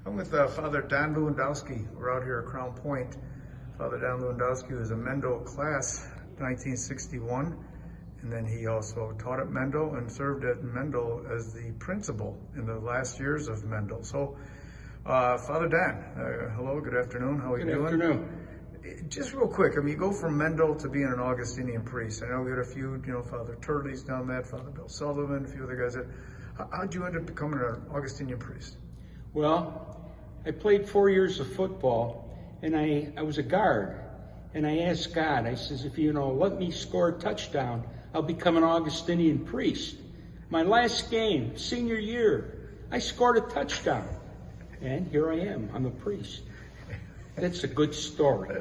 I'm with Father Don Lewandowski. We're out here at Crown Point. Father Don Lewandowski was a Mendel class, 1961, and then he also taught at Mendel and served at Mendel as the principal in the last years of Mendel. So, Father Don, hello, good afternoon. How are you doing? Good afternoon. Just real quick, I mean, you go from Mendel to being an Augustinian priest. I know we had a few, Father Turley's done that, Father Bill Sullivan, a few other guys. How'd you end up becoming an Augustinian priest? Well, I played 4 years of football, and I was a guard. And I asked God, I says, if you let me score a touchdown, I'll become an Augustinian priest. My last game, senior year, I scored a touchdown. And here I am, I'm a priest. That's a good story.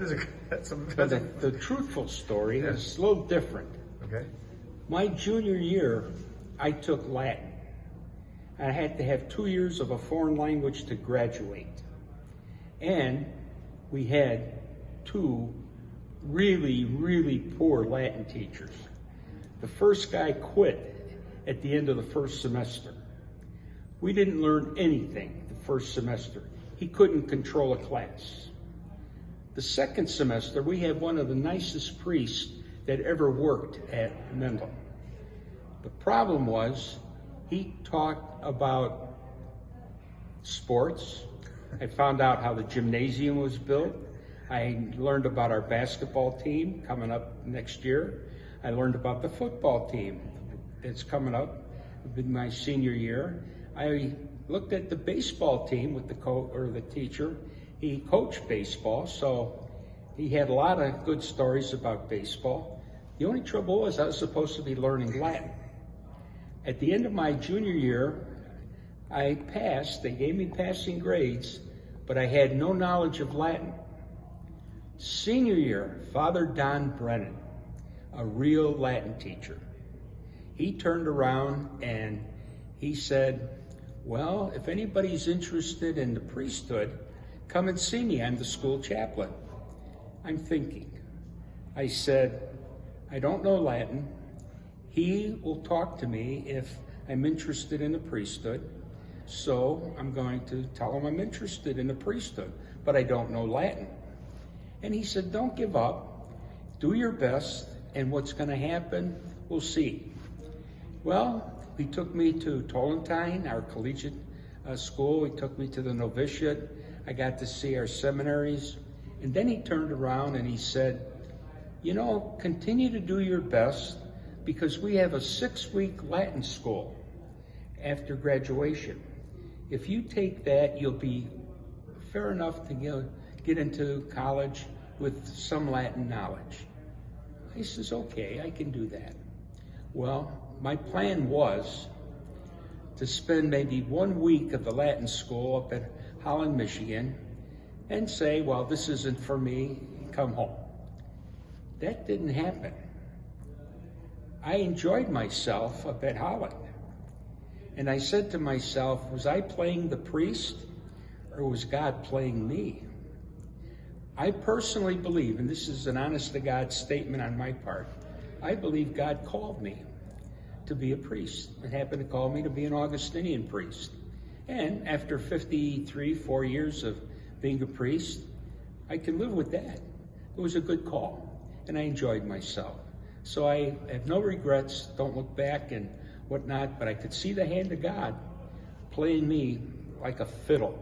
The truthful story is a little different. Okay. My junior year, I took Latin. I had to have 2 years of a foreign language to graduate. And we had two really, really poor Latin teachers. The first guy quit at the end of the first semester. We didn't learn anything the first semester. He couldn't control a class. The second semester, we had one of the nicest priests that ever worked at Mendel. The problem was, he talked about sports. I found out how the gymnasium was built. I learned about our basketball team coming up next year. I learned about the football team that's coming up in my senior year. I looked at the baseball team with the teacher. He coached baseball, so he had a lot of good stories about baseball. The only trouble was I was supposed to be learning Latin. At the end of my junior year, I passed. They gave me passing grades, but I had no knowledge of Latin. Senior year, Father Don Brennan, a real Latin teacher, he turned around and he said, well, if anybody's interested in the priesthood, come and see me. I'm the school chaplain. I'm thinking. I said, I don't know Latin. He will talk to me if I'm interested in the priesthood. So I'm going to tell him I'm interested in the priesthood, but I don't know Latin. And he said, don't give up. Do your best, and what's going to happen, we'll see. Well, he took me to Tolentine, our collegiate school. He took me to the novitiate. I got to see our seminaries. And then he turned around and he said, continue to do your best, because we have a 6-week Latin school after graduation. If you take that, you'll be fair enough to get into college with some Latin knowledge. He says, okay, I can do that. Well, my plan was to spend maybe 1 week of the Latin school up at Holland, Michigan, and say, well, this isn't for me, come home. That didn't happen. I enjoyed myself up at Holland. And I said to myself, was I playing the priest or was God playing me? I personally believe, and this is an honest-to-God statement on my part, I believe God called me to be a priest. It happened to call me to be an Augustinian priest. And after 4 years of being a priest, I can live with that. It was a good call, and I enjoyed myself. So I have no regrets, don't look back and whatnot, but I could see the hand of God playing me like a fiddle.